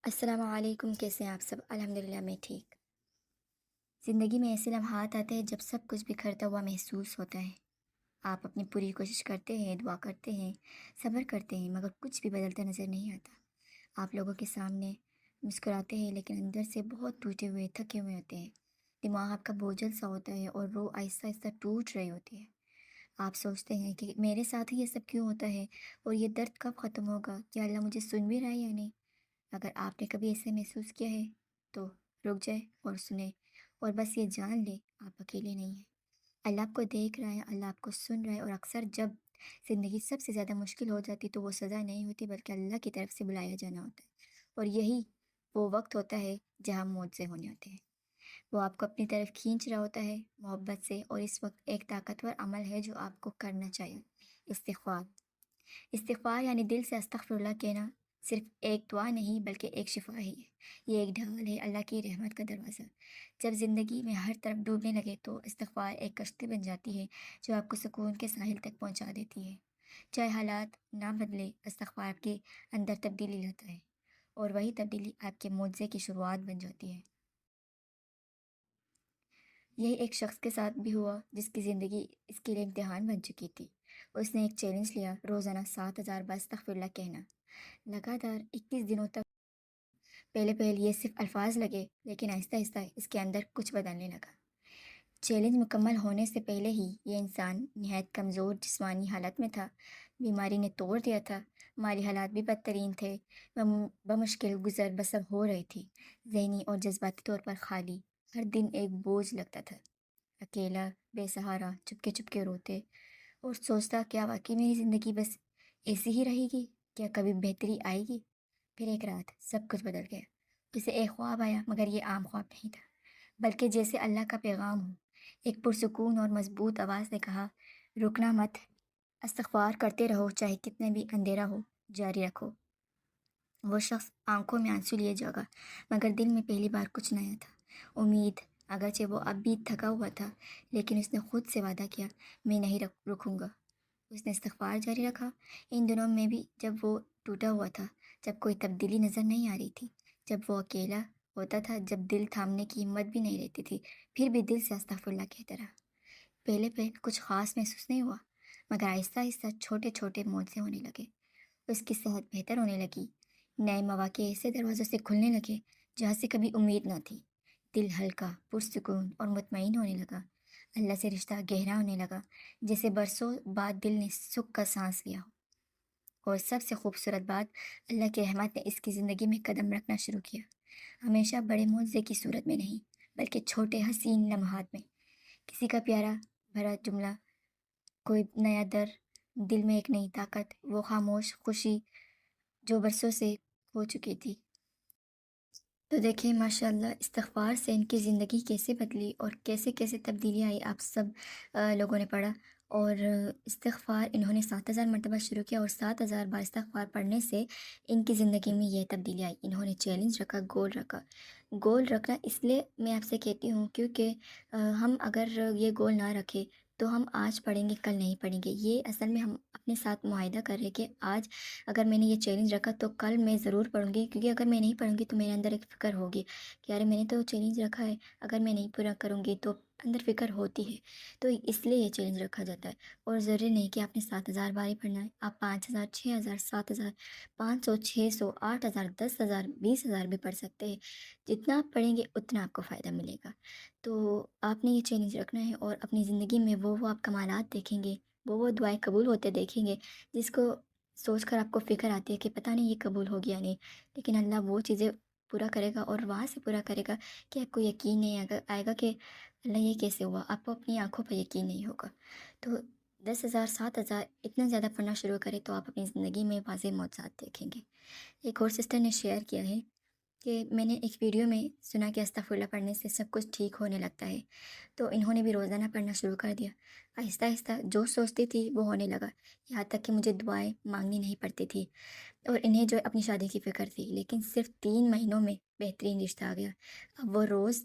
السلام علیکم، کیسے ہیں آپ سب؟ الحمدللہ میں ٹھیک۔ زندگی میں ایسے لمحات آتے ہیں جب سب کچھ بکھرتا ہوا محسوس ہوتا ہے۔ آپ اپنی پوری کوشش کرتے ہیں، دعا کرتے ہیں، صبر کرتے ہیں، مگر کچھ بھی بدلتا نظر نہیں آتا۔ آپ لوگوں کے سامنے مسکراتے ہیں لیکن اندر سے بہت ٹوٹے ہوئے، تھکے ہوئے ہوتے ہیں۔ دماغ آپ کا بوجھل سا ہوتا ہے اور روح آہستہ آہستہ ٹوٹ رہی ہوتی ہے۔ آپ سوچتے ہیں کہ میرے ساتھ ہی یہ سب کیوں ہوتا ہے اور یہ درد کب ختم ہوگا؟ کیا اللہ مجھے سن بھی رہا ہے یا نہیں؟ اگر آپ نے کبھی ایسے محسوس کیا ہے تو رک جائے اور سنیں، اور بس یہ جان لے آپ اکیلے نہیں ہیں۔ اللہ آپ کو دیکھ رہا ہے، اللہ آپ کو سن رہا ہے، اور اکثر جب زندگی سب سے زیادہ مشکل ہو جاتی تو وہ سزا نہیں ہوتی بلکہ اللہ کی طرف سے بلایا جانا ہوتا ہے، اور یہی وہ وقت ہوتا ہے جہاں معجزے ہونے ہوتے ہیں۔ وہ آپ کو اپنی طرف کھینچ رہا ہوتا ہے محبت سے، اور اس وقت ایک طاقتور عمل ہے جو آپ کو کرنا چاہیے: استغفار۔ استغفار یعنی دل سے استغفر اللہ کہنا صرف ایک دعا نہیں بلکہ ایک شفا ہی ہے۔ یہ ایک ڈھال ہے، اللہ کی رحمت کا دروازہ۔ جب زندگی میں ہر طرف ڈوبنے لگے تو استغفار ایک کشتی بن جاتی ہے جو آپ کو سکون کے ساحل تک پہنچا دیتی ہے۔ چاہے حالات نہ بدلے، استغفار آپ کے اندر تبدیلی لاتا ہے، اور وہی تبدیلی آپ کے معجزے کی شروعات بن جاتی ہے۔ یہی ایک شخص کے ساتھ بھی ہوا جس کی زندگی اس کے لیے امتحان بن چکی تھی۔ اس نے ایک چیلنج لیا: روزانہ 7,000 بار استغفر اللہ کہنا۔ لگاتار 21 دنوں تک۔ پہلے یہ صرف الفاظ لگے، لیکن آہستہ آہستہ اس کے اندر کچھ بدلنے لگا۔ چیلنج مکمل ہونے سے پہلے ہی یہ انسان نہایت کمزور جسمانی حالت میں تھا۔ بیماری نے توڑ دیا تھا، مالی حالات بھی بدترین تھے، بمشکل گزر بسر ہو رہی تھی، ذہنی اور جذباتی طور پر خالی۔ ہر دن ایک بوجھ لگتا تھا، اکیلا، بے سہارا، چپکے چپکے روتے اور سوچتا: کیا واقعی میری زندگی بس ایسی ہی رہے گی؟ کیا کبھی بہتری آئے گی؟ پھر ایک رات سب کچھ بدل گیا۔ اسے ایک خواب آیا، مگر یہ عام خواب نہیں تھا، بلکہ جیسے اللہ کا پیغام ہو۔ ایک پرسکون اور مضبوط آواز نے کہا: رکنا مت، استغفار کرتے رہو، چاہے کتنے بھی اندھیرا ہو، جاری رکھو۔ وہ شخص آنکھوں میں آنسو لیے جاگا، مگر دل میں پہلی بار کچھ نیا تھا: امید۔ اگرچہ وہ اب بھی تھکا ہوا تھا، لیکن اس نے خود سے وعدہ کیا: میں نہیں رکوں گا۔ اس نے استغفار جاری رکھا، ان دنوں میں بھی جب وہ ٹوٹا ہوا تھا، جب کوئی تبدیلی نظر نہیں آ رہی تھی، جب وہ اکیلا ہوتا تھا، جب دل تھامنے کی ہمت بھی نہیں رہتی تھی، پھر بھی دل سے استغفر اللہ کہتا رہا۔ پہلے کچھ خاص محسوس نہیں ہوا، مگر آہستہ آہستہ چھوٹے چھوٹے معجزے ہونے لگے۔ اس کی صحت بہتر ہونے لگی، نئے مواقع ایسے دروازوں سے کھلنے لگے جہاں سے کبھی امید نہ تھی۔ دل ہلکا، پرسکون اور مطمئن ہونے لگا۔ اللہ سے رشتہ گہرا ہونے لگا، جیسے برسوں بعد دل نے سکھ کا سانس لیا ہو۔ اور سب سے خوبصورت بات، اللہ کی رحمت نے اس کی زندگی میں قدم رکھنا شروع کیا، ہمیشہ بڑے معجزے کی صورت میں نہیں بلکہ چھوٹے حسین لمحات میں۔ کسی کا پیارا بھرا جملہ، کوئی نیا در، دل میں ایک نئی طاقت، وہ خاموش خوشی جو برسوں سے کھو چکی تھی۔ تو دیکھیں ماشاءاللہ استغفار سے ان کی زندگی کیسے بدلی اور کیسے کیسے تبدیلی آئی، آپ سب لوگوں نے پڑھا۔ اور استغفار انہوں نے 7,000 مرتبہ شروع کیا، اور 7,000 بار استغفار پڑھنے سے ان کی زندگی میں یہ تبدیلی آئی۔ انہوں نے چیلنج رکھا، گول رکھا۔ گول رکھنا اس لیے میں آپ سے کہتی ہوں کیونکہ ہم اگر یہ گول نہ رکھے تو ہم آج پڑھیں گے، کل نہیں پڑھیں گے۔ یہ اصل میں ہم اپنے ساتھ معاہدہ کر رہے کہ آج اگر میں نے یہ چیلنج رکھا تو کل میں ضرور پڑھوں گی، کیونکہ اگر میں نہیں پڑھوں گی تو میرے اندر ایک فکر ہوگی کہ یار میں نے تو چیلنج رکھا ہے، اگر میں نہیں پورا کروں گی تو اندر فکر ہوتی ہے، تو اس لیے یہ چیلنج رکھا جاتا ہے۔ اور ضروری نہیں کہ آپ نے 7,000 بار ہی پڑھنا ہے، آپ 5,000، 6,000، 7,000، 500، 600، 8,000، 10,000، 20,000 بھی پڑھ سکتے ہیں۔ جتنا آپ پڑھیں گے اتنا آپ کو فائدہ ملے گا۔ تو آپ نے یہ چیلنج رکھنا ہے، اور اپنی زندگی میں وہ آپ کمالات دیکھیں گے، وہ دعائیں قبول ہوتے دیکھیں گے جس کو سوچ کر آپ کو فکر آتی ہے کہ پتہ نہیں یہ قبول ہو گیا نہیں، لیکن اللہ وہ چیزیں پورا کرے گا، اور وہاں سے پورا کرے گا کہ آپ کو یقین نہیں آئے گا کہ اللہ یہ کیسے ہوا، آپ کو اپنی آنکھوں پہ یقین نہیں ہوگا۔ تو 10,000، 7,000 اتنا زیادہ پڑھنا شروع کرے تو آپ اپنی زندگی میں واضح معجزات دیکھیں گے۔ ایک اور سسٹر نے شیئر کیا ہے کہ میں نے ایک ویڈیو میں سنا کہ استغفر اللہ پڑھنے سے سب کچھ ٹھیک ہونے لگتا ہے، تو انہوں نے بھی روزانہ پڑھنا شروع کر دیا۔ آہستہ آہستہ جو سوچتی تھی وہ ہونے لگا، یہاں تک کہ مجھے دعائیں مانگنی نہیں پڑتی تھی، اور انہیں جو اپنی شادی کی فکر تھی، لیکن صرف 3 مہینوں میں بہترین رشتہ آ گیا۔ اب وہ روز